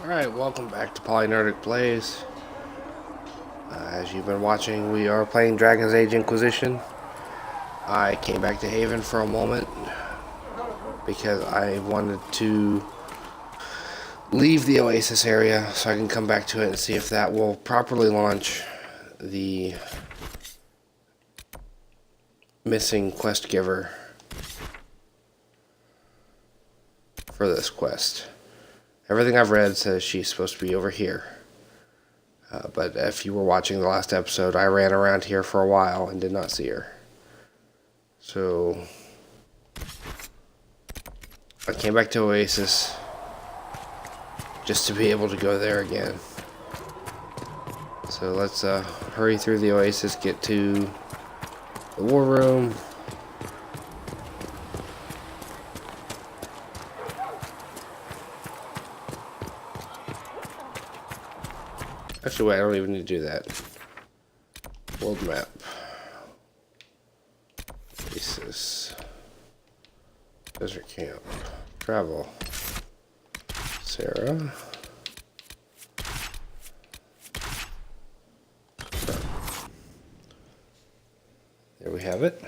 Alright, welcome back to PolyNerdic Plays. As you've been watching, we are playing Dragon's Age Inquisition. I came back to Haven for a moment because I wanted to leave the Oasis area so I can come back to it and see if that will properly launch the missing quest giver for this quest. Everything I've read says she's supposed to be over here. But if you were watching the last episode, I ran around here for a while and did not see her. So I came back to Oasis just to be able to go there again. So let's hurry through the Oasis, get to the war room. Actually, wait, I don't even need to do that. World map. Oasis. Desert camp. Travel. Sarah. There we have it.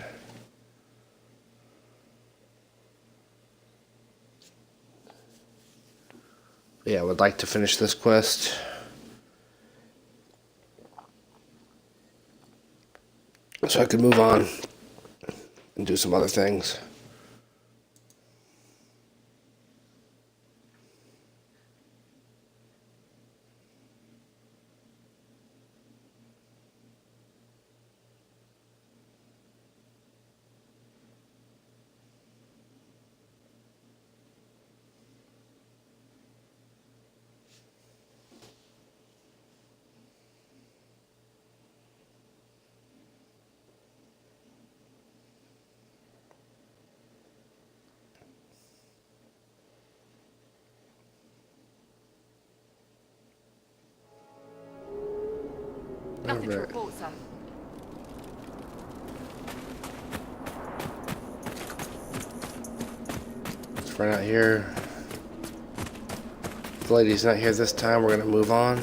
Yeah, I would like to finish this quest. So I could move on and do some other things. Nothing to report, sir. Let's run out here. The lady's not here this time. We're going to move on.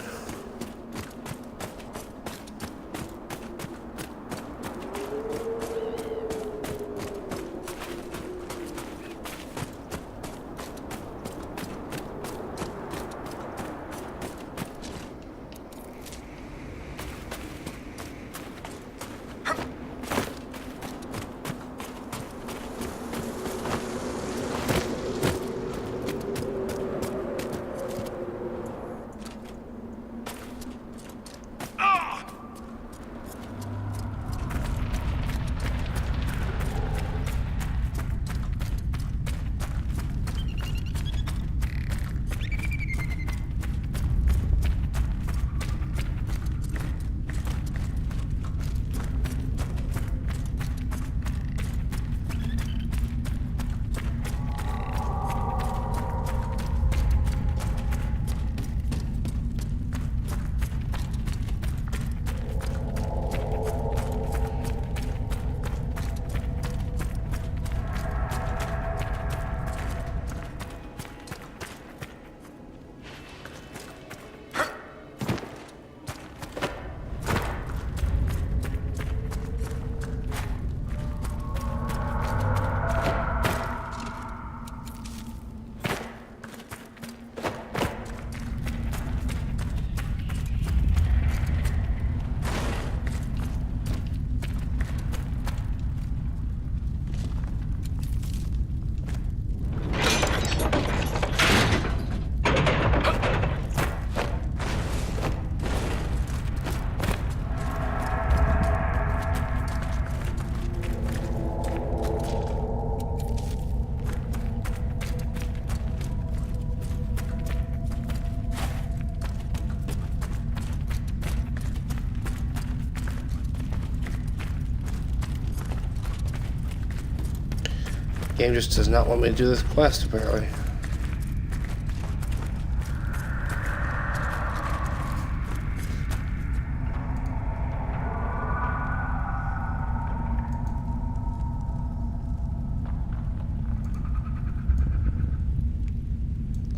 Game just does not want me to do this quest, apparently.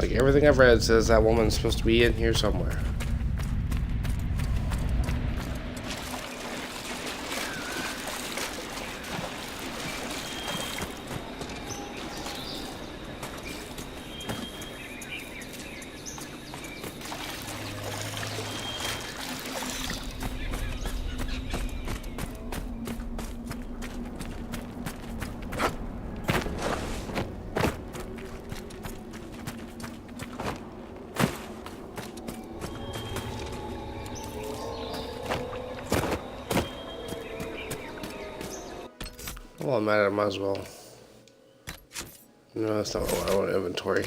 Like everything I've read says that woman's supposed to be in here somewhere. Well, I'm at it, I might as well. No, that's not what I want. Inventory.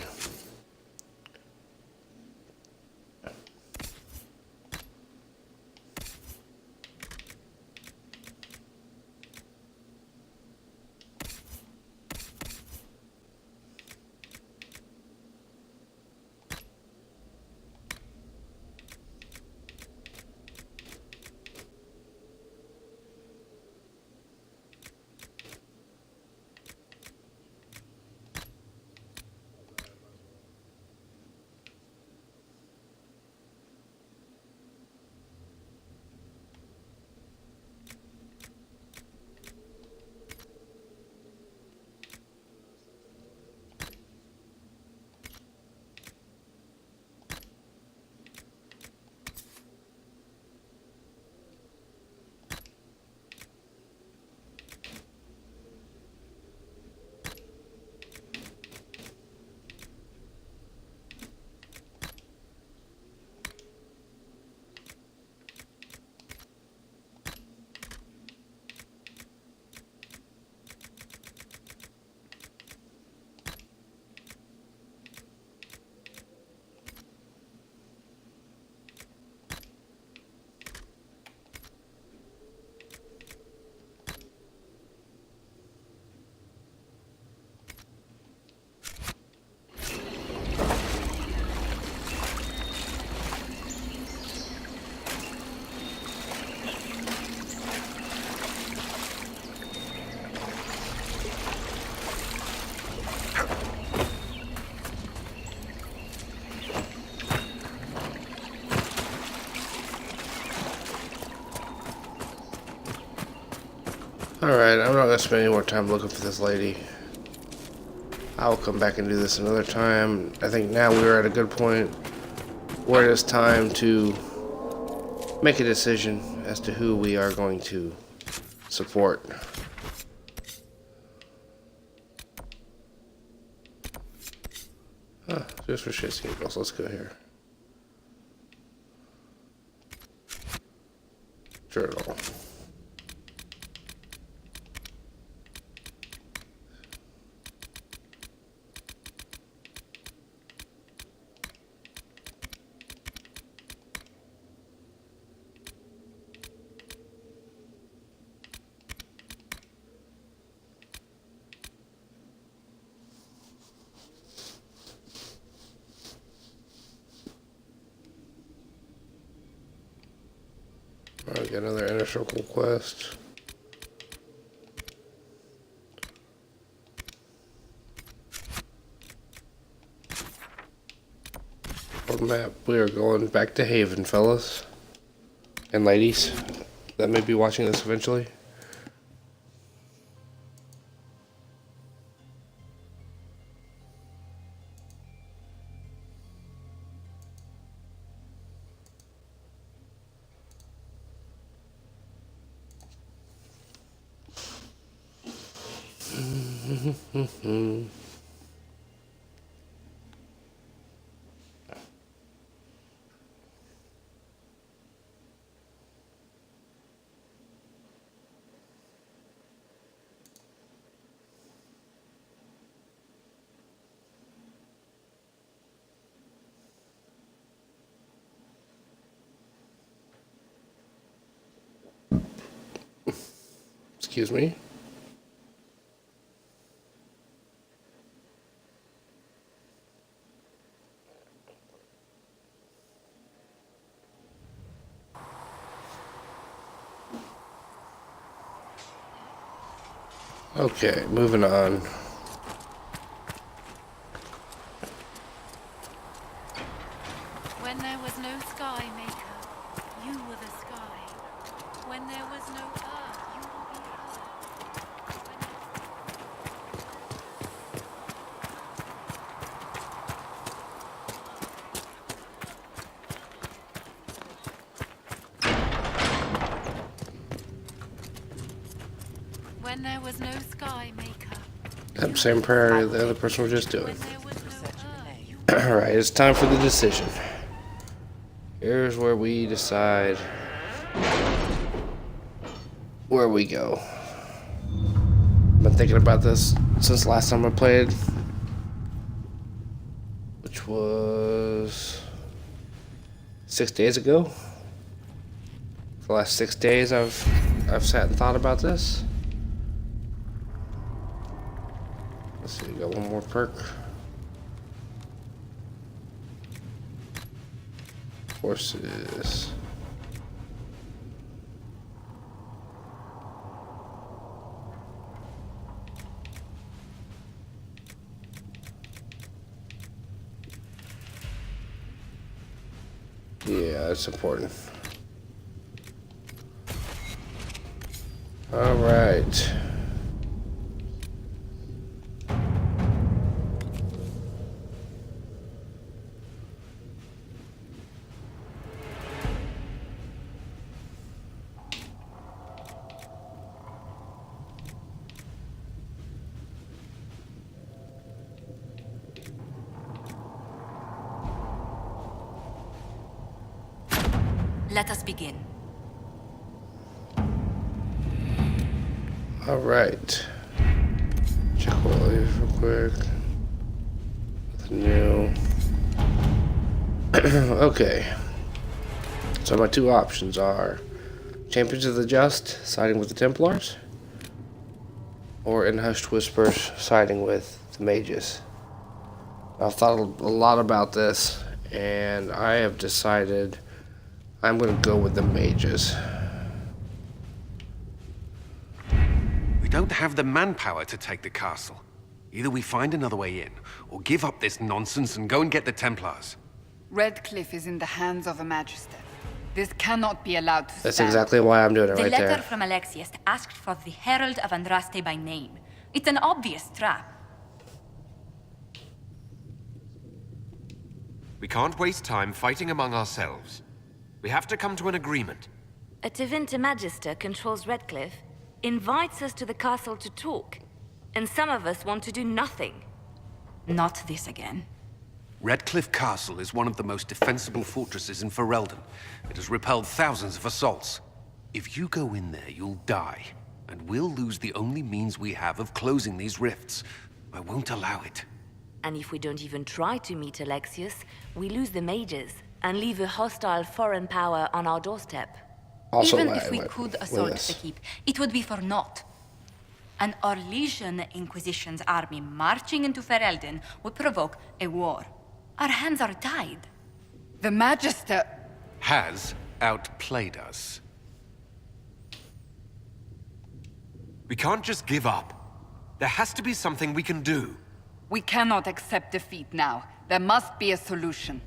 Alright, I'm not going to spend any more time looking for this lady. I will come back and do this another time. I think now we're at a good point where it is time to make a decision as to who we are going to support. Just for shits and giggles, let's go here. Journal. Alright, got another inner circle quest. On map, we are going back to Haven, fellas. And ladies that may be watching this eventually. Excuse me. Okay, moving on. no sky maker, you were the sky. When there was no earth, you will be earth. When there was no sky maker. Yep, same prayer the other person was just doing. When there was no earth, you Alright, it's time for the decision. Here's where we decide where we go. Been thinking about this since last time I played, which was 6 days ago. For the last 6 days, I've sat and thought about this. Let's see, we got one more perk. Horses. Yeah, that's important. All right. Let us begin. All right. Check all these real quick. Nothing new. Okay. So my two options are Champions of the Just, siding with the Templars, or in Hushed Whispers, siding with the Mages. I've thought a lot about this, and I have decided I'm going to go with the Mages. We don't have the manpower to take the castle. Either we find another way in, or give up this nonsense and go and get the Templars. Redcliffe is in the hands of a Magister. This cannot be allowed to stand. That's exactly why I'm doing it The right letter there. from Alexius asked for the Herald of Andraste by name. It's an obvious trap. We can't waste time fighting among ourselves. We have to come to an agreement. A Tevinter Magister controls Redcliffe, invites us to the castle to talk, and some of us want to do nothing. Not this again. Redcliffe Castle is one of the most defensible fortresses in Ferelden. It has repelled thousands of assaults. If you go in there, you'll die, and we'll lose the only means we have of closing these rifts. I won't allow it. And if we don't even try to meet Alexius, we lose the mages and leave a hostile foreign power on our doorstep. Also, Even I if we went could with assault this. the keep, it would be for naught. An Orlesian Inquisition's army marching into Ferelden would provoke a war. Our hands are tied. The Magister... Has outplayed us. We can't just give up. There has to be something we can do. We cannot accept defeat now. There must be a solution.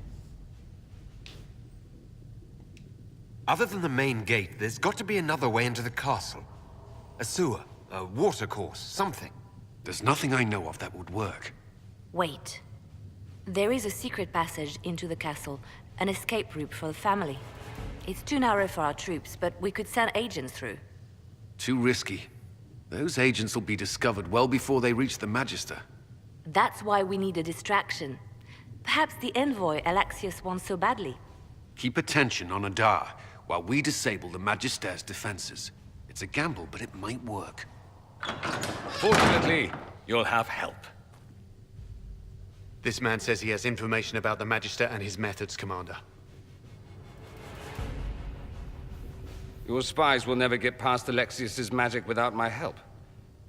Other than the main gate, there's got to be another way into the castle. A sewer, a water course, something. There's nothing I know of that would work. Wait. There is a secret passage into the castle, an escape route for the family. It's too narrow for our troops, but we could send agents through. Too risky. Those agents will be discovered well before they reach the Magister. That's why we need a distraction. Perhaps the envoy Alexius wants so badly. Keep attention on Adar, while we disable the Magister's defenses. It's a gamble, but it might work. Fortunately, you'll have help. This man says he has information about the Magister and his methods, Commander. Your spies will never get past Alexius's magic without my help.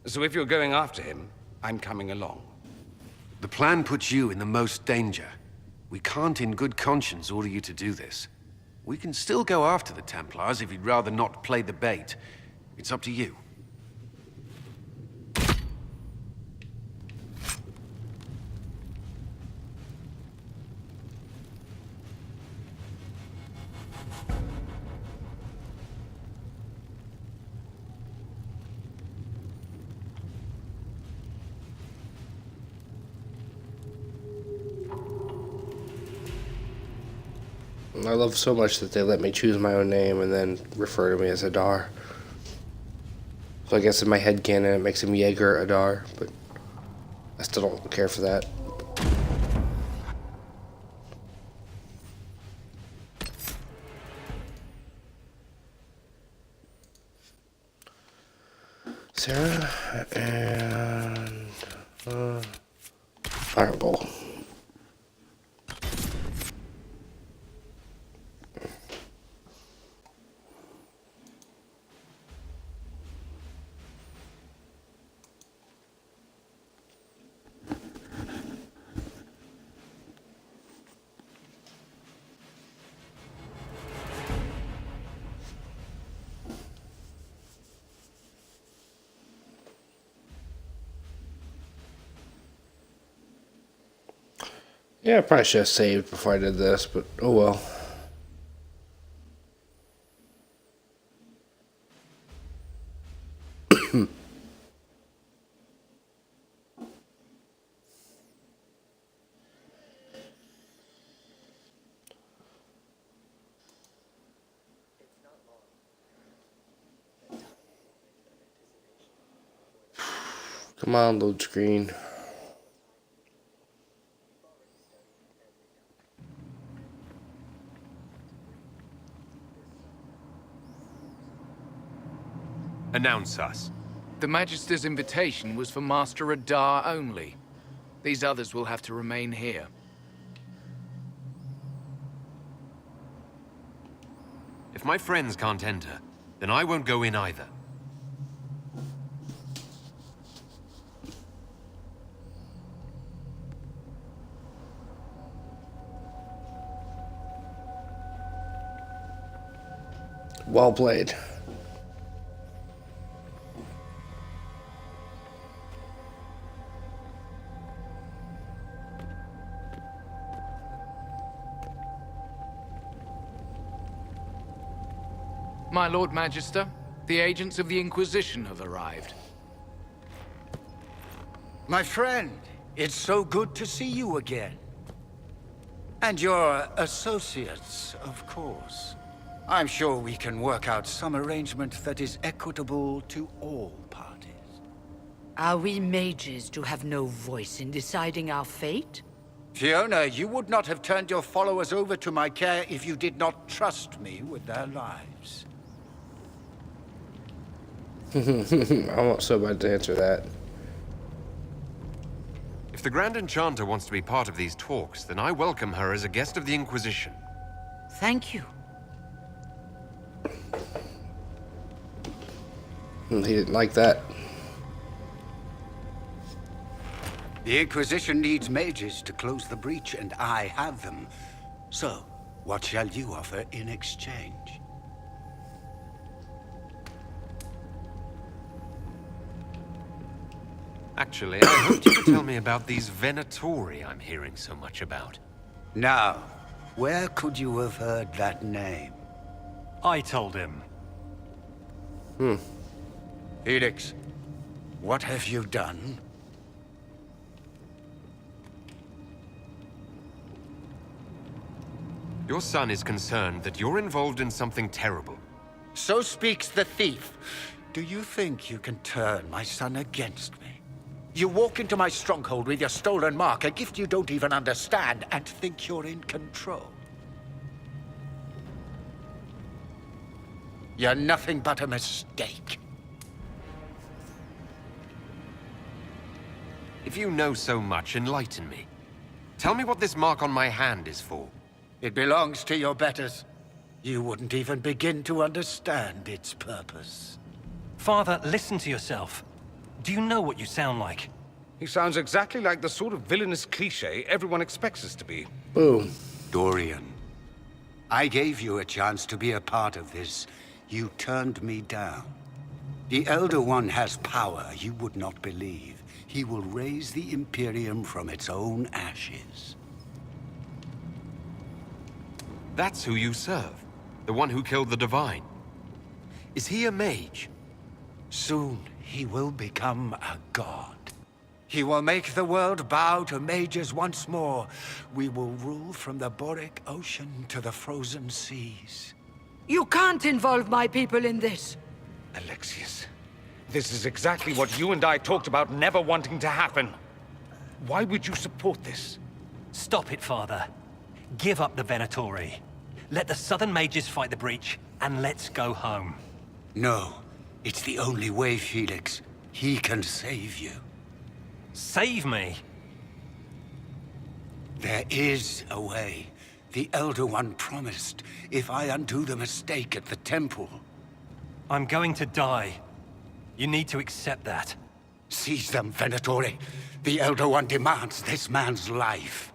So if you're going after him, I'm coming along. The plan puts you in the most danger. We can't in good conscience order you to do this. We can still go after the Templars if you'd rather not play the bait. It's up to you. I love so much that they let me choose my own name and then refer to me as Adar. So I guess in my head canon it makes him Jaeger Adar, but I still don't care for that. Sarah and Fireball. Yeah, I probably should have saved before I did this, but oh well. Come on, load screen. Announce us. The Magister's invitation was for Master Adar only. These others will have to remain here. If my friends can't enter, then I won't go in either. Well played. My Lord Magister, the agents of the Inquisition have arrived. My friend, it's so good to see you again. And your associates, of course. I'm sure we can work out some arrangement that is equitable to all parties. Are we mages to have no voice in deciding our fate? Fiona, you would not have turned your followers over to my care if you did not trust me with their lives. I'm also about to answer that. If the Grand Enchanter wants to be part of these talks, then I welcome her as a guest of the Inquisition. Thank you. He didn't like that. The Inquisition needs mages to close the breach, and I have them. So, what shall you offer in exchange? Actually, I hoped you could tell me about these Venatori I'm hearing so much about. Now, where could you have heard that name? I told him. Felix, what have you done? Your son is concerned that you're involved in something terrible. So speaks the thief. Do you think you can turn my son against me? You walk into my stronghold with your stolen mark, a gift you don't even understand, and think you're in control. You're nothing but a mistake. If you know so much, enlighten me. Tell me what this mark on my hand is for. It belongs to your betters. You wouldn't even begin to understand its purpose. Father, listen to yourself. Do you know what you sound like? He sounds exactly like the sort of villainous cliché everyone expects us to be. Boom. Dorian, I gave you a chance to be a part of this. You turned me down. The Elder One has power you would not believe. He will raise the Imperium from its own ashes. That's who you serve. The one who killed the Divine. Is he a mage? Soon, he will become a god. He will make the world bow to mages once more. We will rule from the Boric Ocean to the frozen seas. You can't involve my people in this. Alexius, this is exactly what you and I talked about never wanting to happen. Why would you support this? Stop it, Father. Give up the Venatori. Let the Southern Mages fight the breach, and let's go home. No, it's the only way, Felix. He can save you. Save me? There is a way. The Elder One promised, if I undo the mistake at the temple. I'm going to die. You need to accept that. Seize them, Venatori. The Elder One demands this man's life.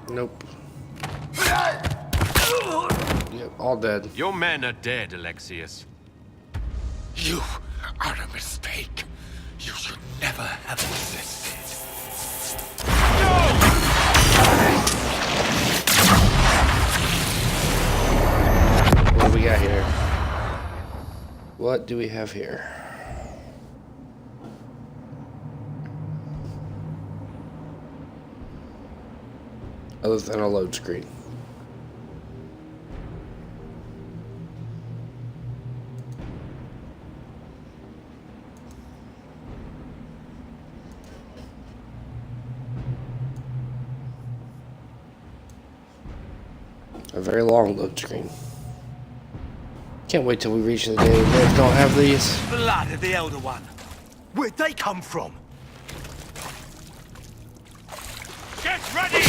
Nope. Yep, all dead. Your men are dead, Alexius. You are a mistake. You should never have existed. What do we got here? What do we have here? Other than a load screen. A very long load screen. Can't wait till we reach the day that don't have these. Blood of the Elder One. Where'd they come from? Get ready!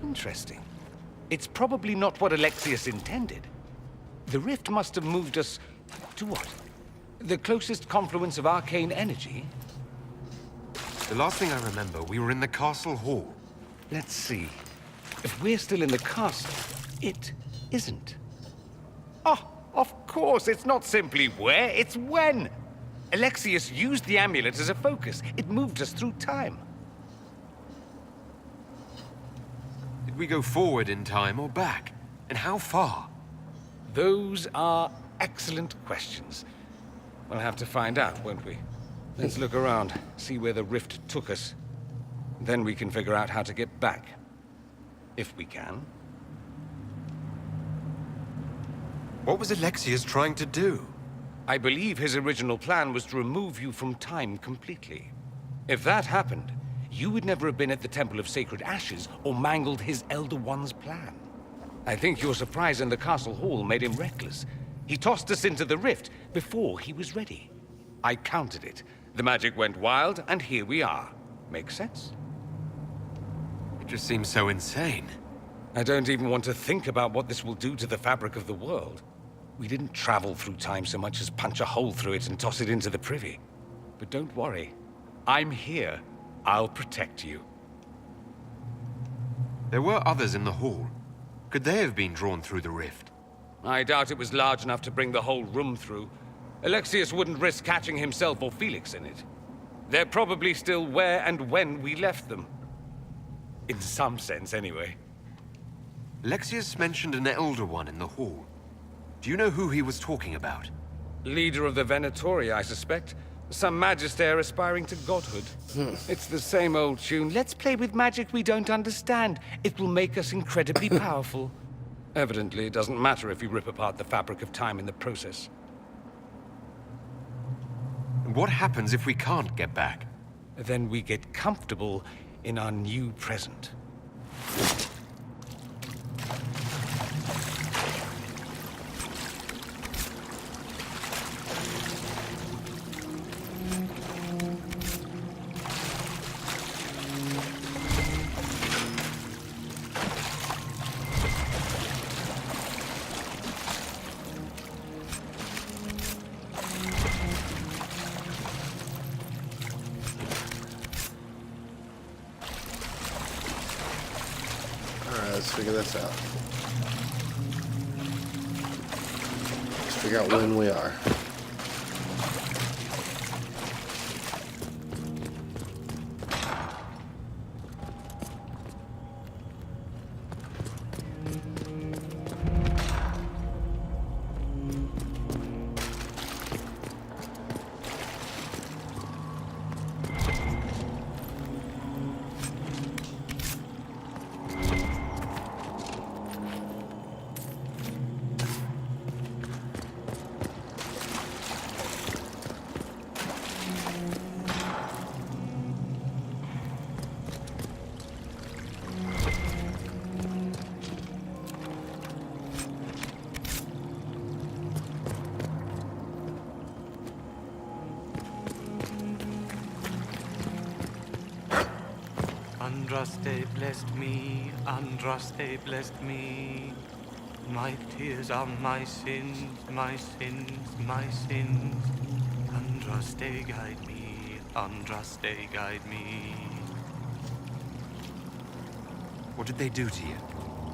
Interesting. It's probably not what Alexius intended. The rift must have moved us to what? The closest confluence of arcane energy? The last thing I remember, we were in the castle hall. Let's see. If we're still in the castle, it isn't. Oh, of course, it's not simply where, it's when. Alexius used the amulet as a focus. It moved us through time. Did we go forward in time or back? And how far? Those are excellent questions. We'll have to find out, won't we? Let's look around, see where the rift took us. Then we can figure out how to get back. If we can. What was Alexius trying to do? I believe his original plan was to remove you from time completely. If that happened, you would never have been at the Temple of Sacred Ashes or mangled his Elder One's plan. I think your surprise in the castle hall made him reckless. He tossed us into the rift before he was ready. I counted it. The magic went wild, and here we are. Make sense? It just seems so insane. I don't even want to think about what this will do to the fabric of the world. We didn't travel through time so much as punch a hole through it and toss it into the privy. But don't worry. I'm here. I'll protect you. There were others in the hall. Could they have been drawn through the rift? I doubt it was large enough to bring the whole room through. Alexius wouldn't risk catching himself or Felix in it. They're probably still where and when we left them. In some sense, anyway. Alexius mentioned an Elder One in the hall. Do you know who he was talking about? Leader of the Venatori, I suspect. Some magister aspiring to godhood. It's the same old tune. Let's play with magic we don't understand. It will make us incredibly powerful. Evidently, it doesn't matter if we rip apart the fabric of time in the process. And what happens if we can't get back? Then we get comfortable in our new present. Let's figure this out. Let's figure out when we are. Andraste blessed me, Andraste blessed me. My tears are my sins, my sins, my sins. Andraste guide me, Andraste guide me. What did they do to you?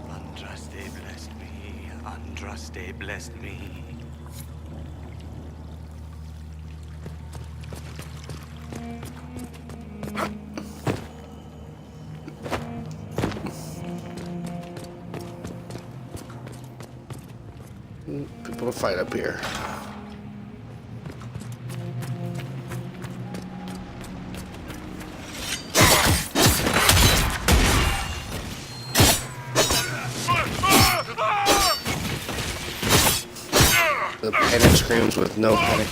Andraste blessed me, Andraste blessed me. People to fight up here. The panic screams with no panic.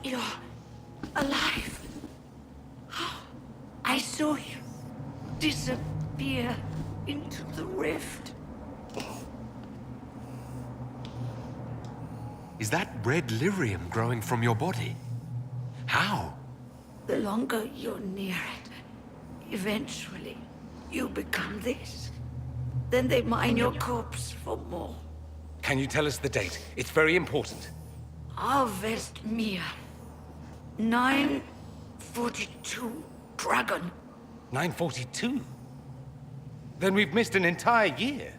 You're alive. I saw you disappear into the rift. Is that red lyrium growing from your body? How? The longer you're near it, eventually you become this. Then they mine your corpse for more. Can you tell us the date? It's very important. Harvest Mia. 942 Dragon. 942? Then we've missed an entire year.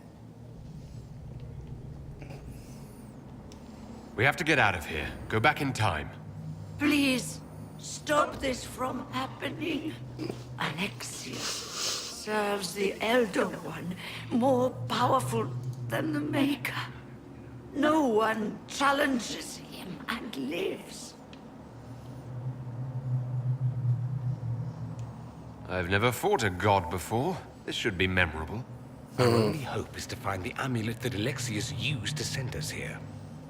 We have to get out of here. Go back in time. Please, stop this from happening. Alexius serves the Elder One, more powerful than the Maker. No one challenges him and lives. I've never fought a god before. This should be memorable. Our only hope is to find the amulet that Alexius used to send us here.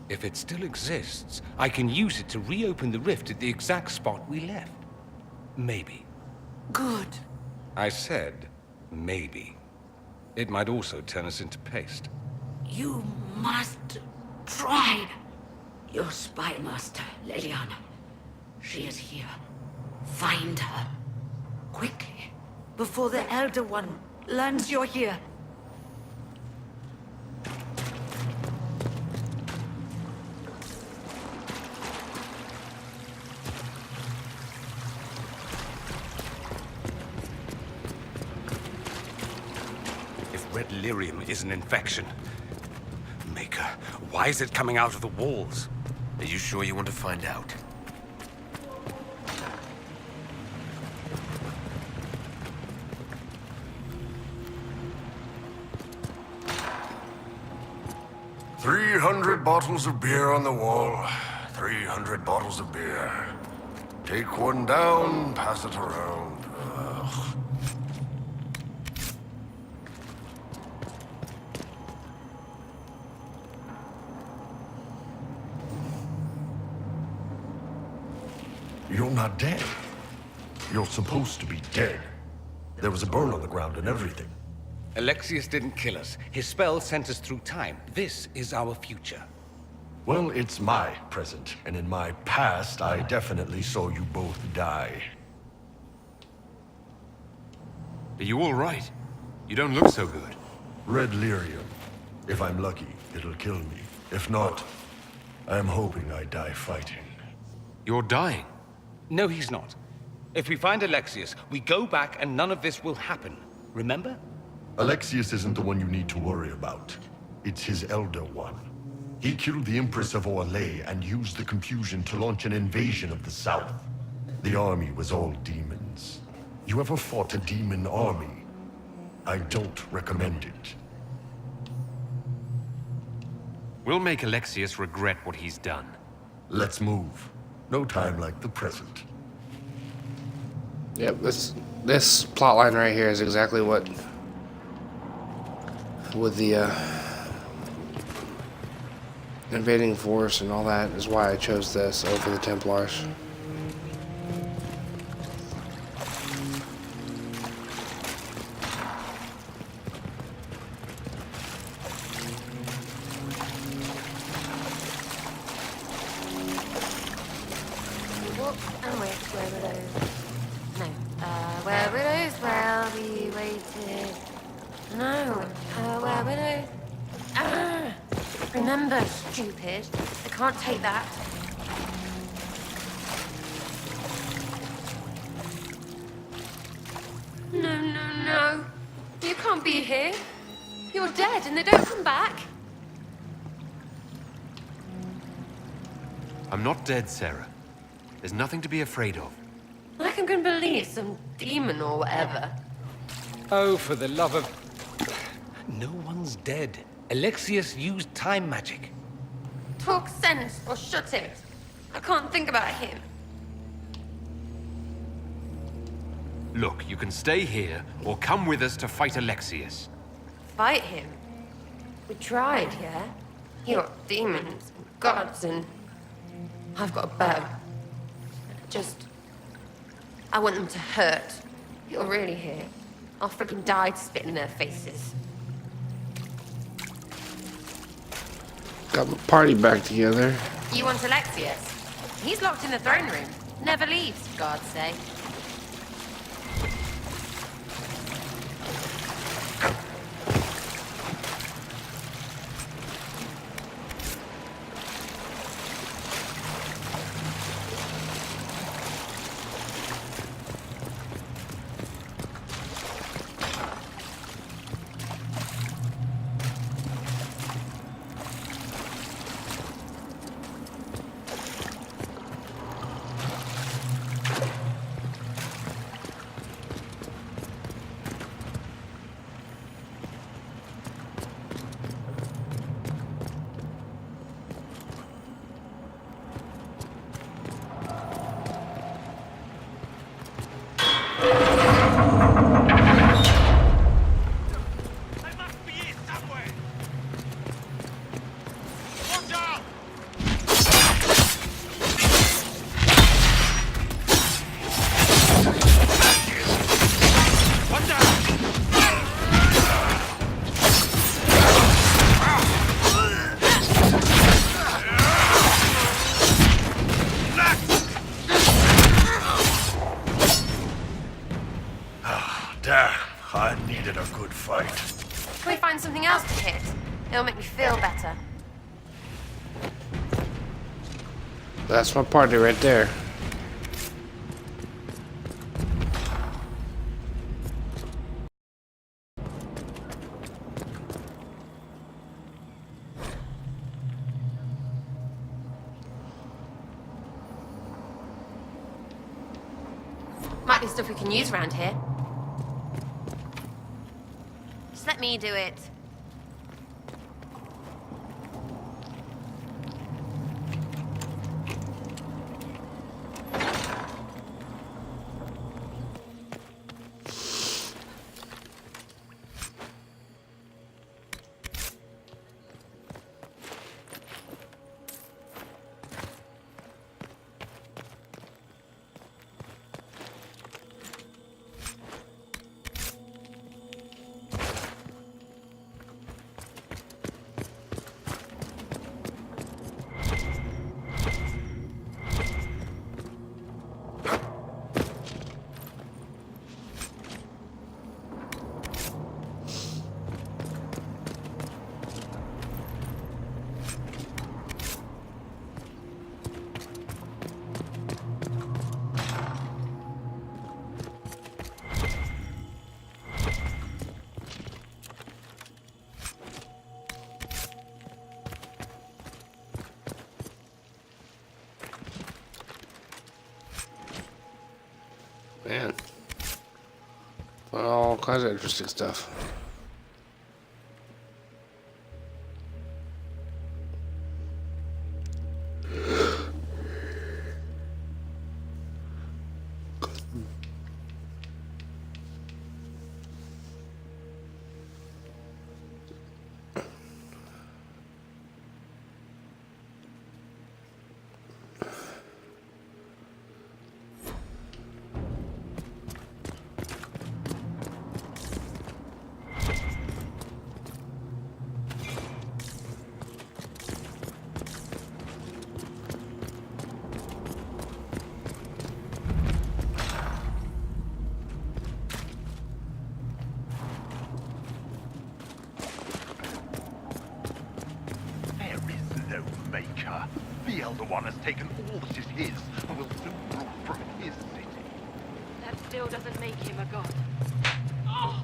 If it still exists, I can use it to reopen the rift at the exact spot we left. Maybe. Good. I said, maybe. It might also turn us into paste. You must try. Your spy master, Leliana. She is here. Find her. Quickly. Before the Elder One learns you're here. If red lyrium is an infection, Why is it coming out of the walls? Are you sure you want to find out? "300 bottles of beer on the wall. 300 bottles of beer. Take one down, pass it around. Ugh. You're not dead. You're supposed to be dead. There was a burn on the ground and everything. Alexius didn't kill us. His spell sent us through time. This is our future. Well, it's my present, and in my past, I definitely saw you both die. Are you all right? You don't look so good. Red lyrium. If I'm lucky, it'll kill me. If not, I'm hoping I die fighting. You're dying. No, he's not. If we find Alexius, we go back and none of this will happen. Remember? Alexius isn't the one you need to worry about. It's his Elder One. He killed the Empress of Orlais and used the confusion to launch an invasion of the South. The army was all demons. You ever fought a demon army? I don't recommend it. We'll make Alexius regret what he's done. Let's move. No time like the present. Yep, this plot line right here is exactly what with the invading force and all that is why I chose this over the Templars. Remember, stupid. I can't take that. No. You can't be here. You're dead and they don't come back. I'm not dead, Sarah. There's nothing to be afraid of. Like I'm gonna believe some demon or whatever. Oh, for the love of... No one's dead. Alexius used time magic. Talk sense or shut it. I can't think about him. Look, you can stay here or come with us to fight Alexius. Fight him? We tried, yeah? You got demons and gods and... I've got a bow. I want them to hurt. You're really here. I'll freaking die to spit in their faces. Got the party back together. You want Alexius? He's locked in the throne room. Never leaves, for God's sake. Damn, I needed a good fight. Can we find something else to hit? It'll make me feel better. That's my party right there. Might be stuff we can use around here. Just let me do it. Man. All kinds of interesting stuff. The Elder One has taken all that is his, and will soon rule from his city. That still doesn't make him a god. Oh!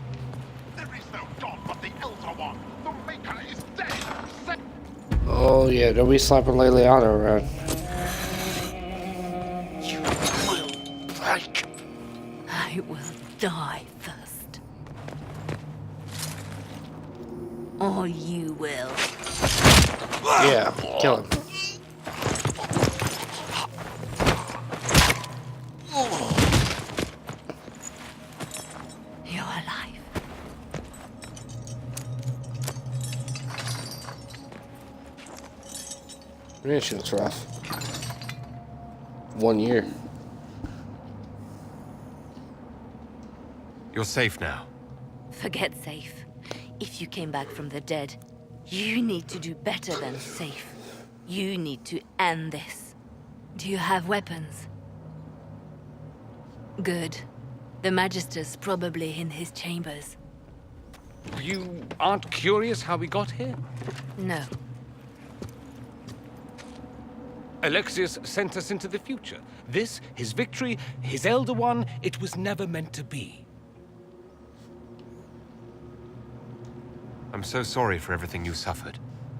There is no god but the Elder One! The Maker is dead! Oh yeah, don't be slapping Liliana around. You will break. I will die first. Or you will. Yeah, kill him. You're alive. Yeah, she looks rough. 1 year. You're safe now. Forget safe. If you came back from the dead, you need to do better than safe. You need to end this. Do you have weapons? Good. The Magister's probably in his chambers. You aren't curious how we got here? No. Alexius sent us into the future. This, his victory, his Elder One, it was never meant to be. I'm so sorry for everything you suffered.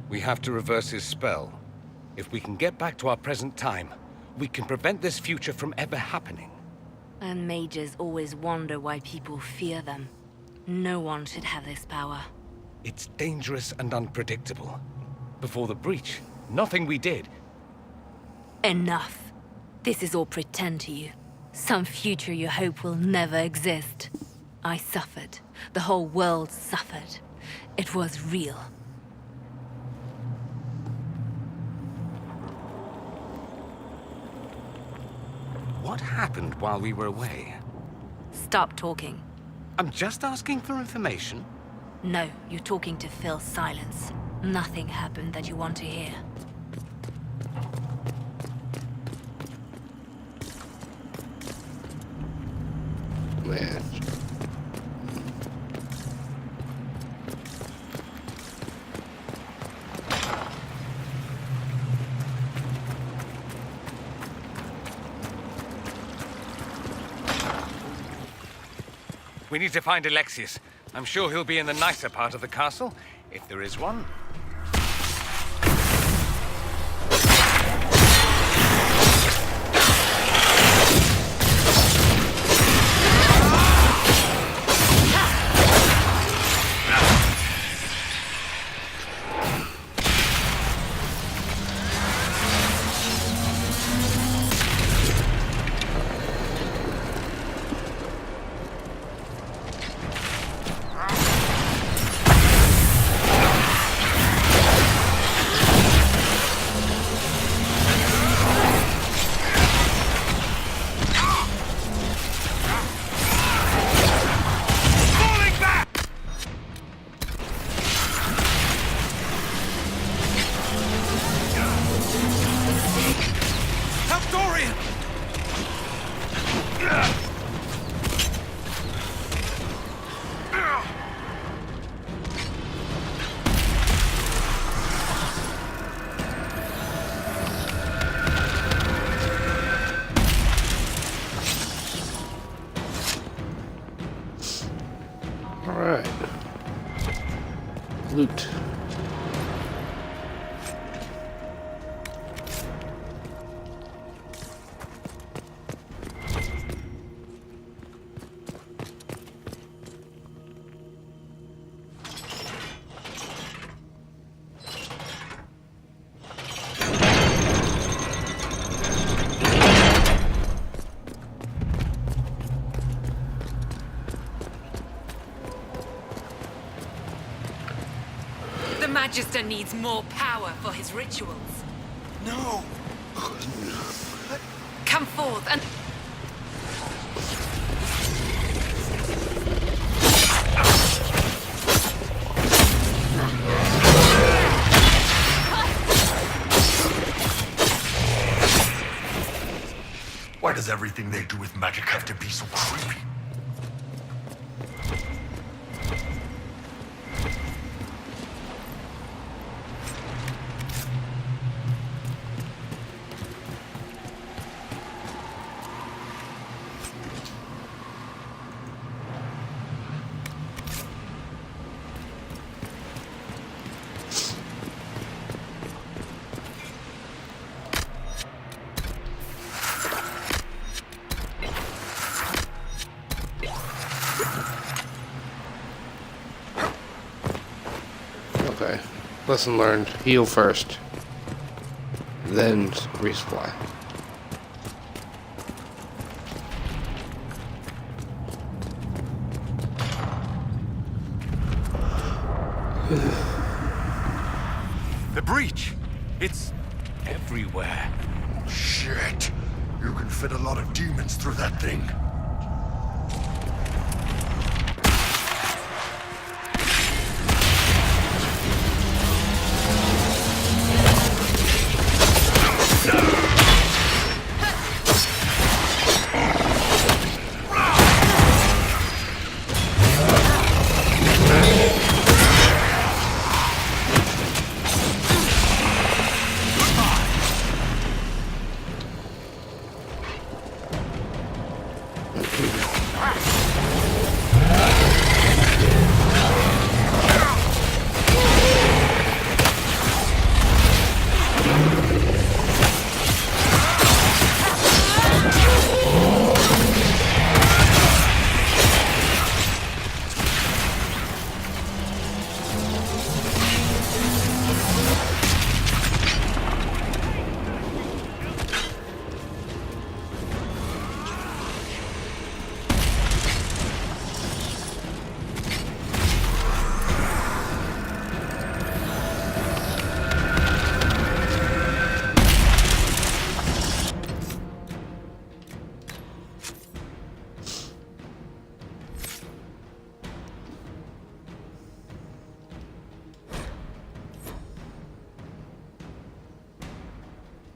We have to reverse his spell. If we can get back to our present time, we can prevent this future from ever happening. And mages always wonder why people fear them. No one should have this power. It's dangerous and unpredictable. Before the breach, nothing we did. Enough. This is all pretend to you. Some future you hope will never exist. I suffered. The whole world suffered. It was real. What happened while we were away? Stop talking. I'm just asking for information. No, you're talking to fill silence. Nothing happened that you want to hear. Man. We need to find Alexius. I'm sure he'll be in the nicer part of the castle, if there is one. Dorian! Alright. Loot. The Magister needs more power for his rituals. No! Come forth and... Why does everything they do with magic have to be so creepy? Okay. Lesson learned. Heal first. Then resupply. The breach! It's everywhere. Shit! You can fit a lot of demons through that thing.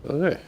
Okay.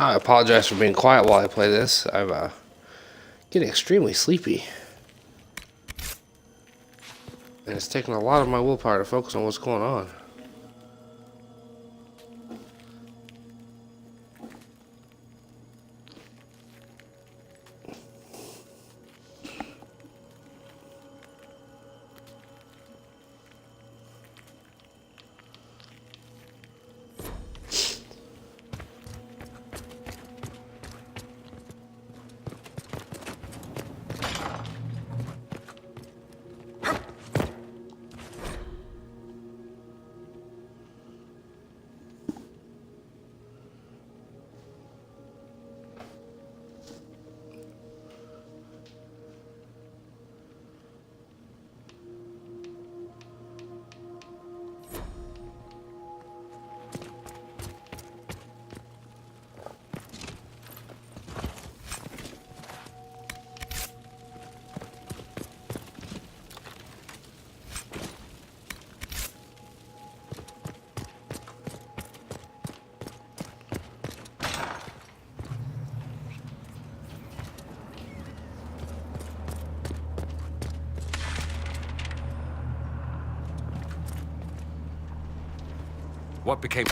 I apologize for being quiet while I play this. I'm getting extremely sleepy. And it's taking a lot of my willpower to focus on what's going on. What became...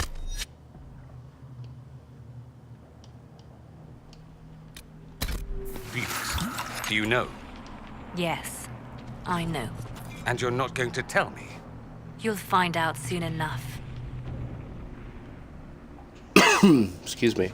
Felix, do you know? Yes, I know. And you're not going to tell me? You'll find out soon enough. Excuse me.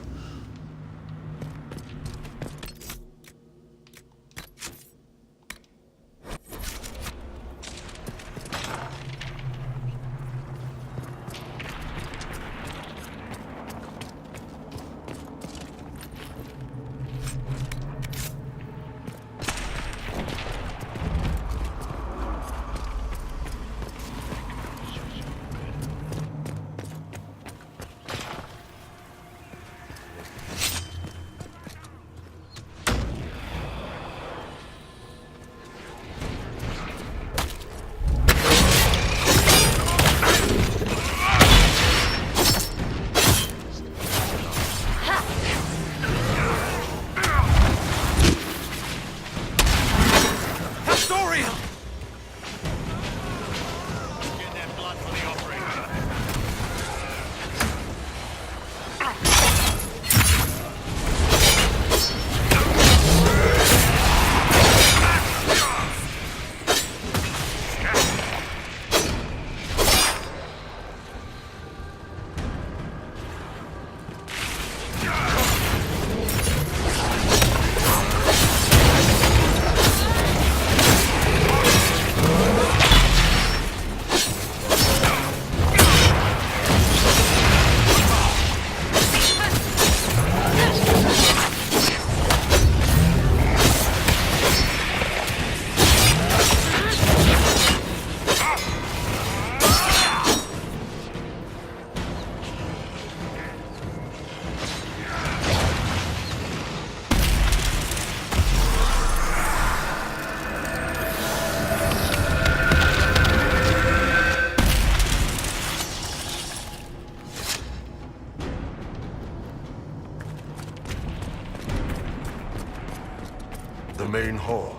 The main hall.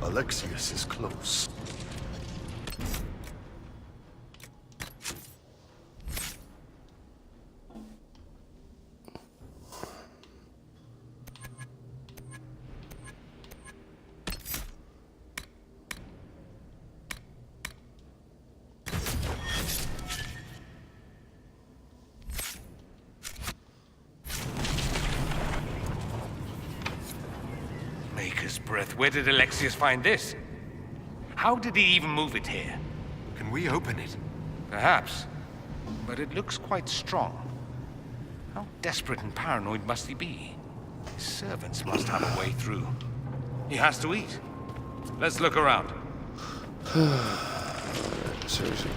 Alexius is close. Maker's breath. Where did Alexius find this? How did he even move it here? Can we open it? Perhaps. But it looks quite strong. How desperate and paranoid must he be? His servants must have a way through. He has to eat. Let's look around. Seriously.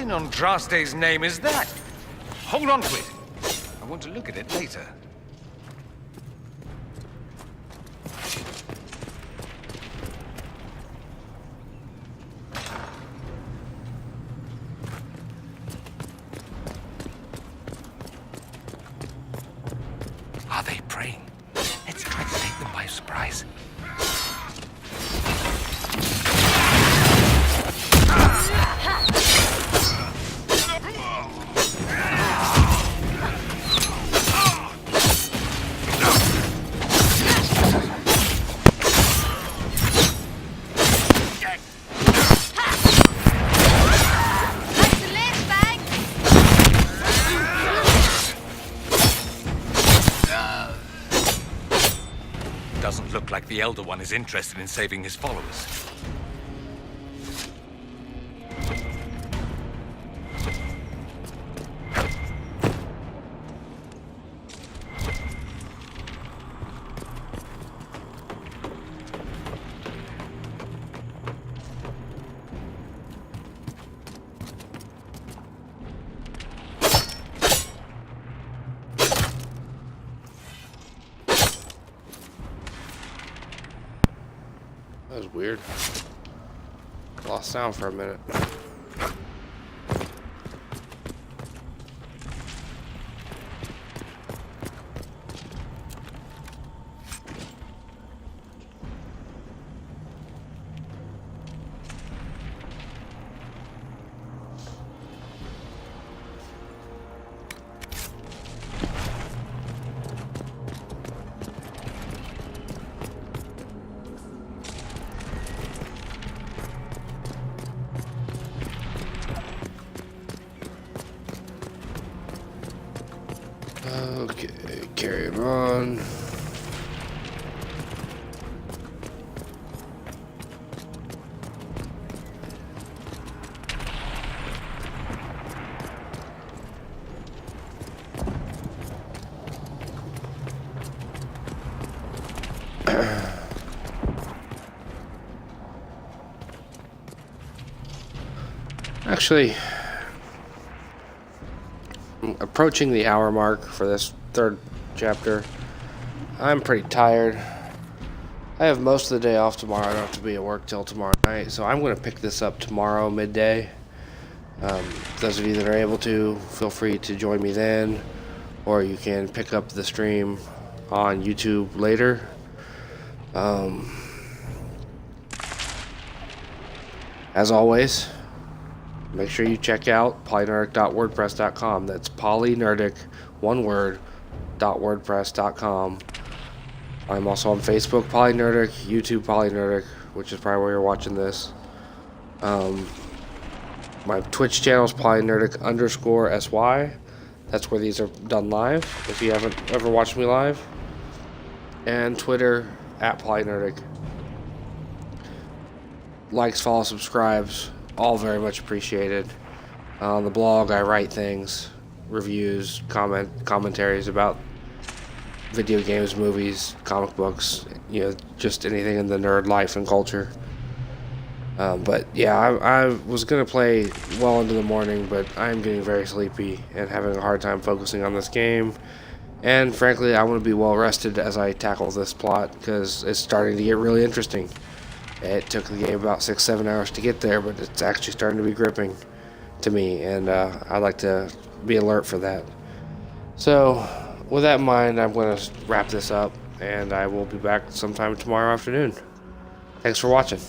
in Andraste's name is that? Hold on to it. I want to look at it later. Are they praying? Let's try to take them by surprise. Doesn't look like the Elder One is interested in saving his followers. That was weird. Lost sound for a minute. Okay, carry it on. Actually, I'm approaching the hour mark for this third chapter. I'm pretty tired. I have most of the day off tomorrow. I don't have to be at work till tomorrow night, so I'm going to pick this up tomorrow midday. Those of you that are able to, feel free to join me then, or you can pick up the stream on YouTube later. As always, make sure you check out polynerdic.wordpress.com. That's PolyNerdic, one word, .wordpress.com. I'm also on Facebook, PolyNerdic, YouTube, PolyNerdic, which is probably where you're watching this. My Twitch channel is PolyNerdic_SY. That's where these are done live, if you haven't ever watched me live. And Twitter, @PolyNerdic. Likes, follows, subscribes, all very much appreciated. On the blog, I write things, reviews, commentaries about video games, movies, comic books, just anything in the nerd life and culture. But yeah, I was gonna play well into the morning, but I'm getting very sleepy and having a hard time focusing on this game. And frankly, I want to be well rested as I tackle this plot, because it's starting to get really interesting. It took the game about 6-7 hours to get there, but it's actually starting to be gripping to me, and I like to be alert for that. So, with that in mind, I'm going to wrap this up, and I will be back sometime tomorrow afternoon. Thanks for watching.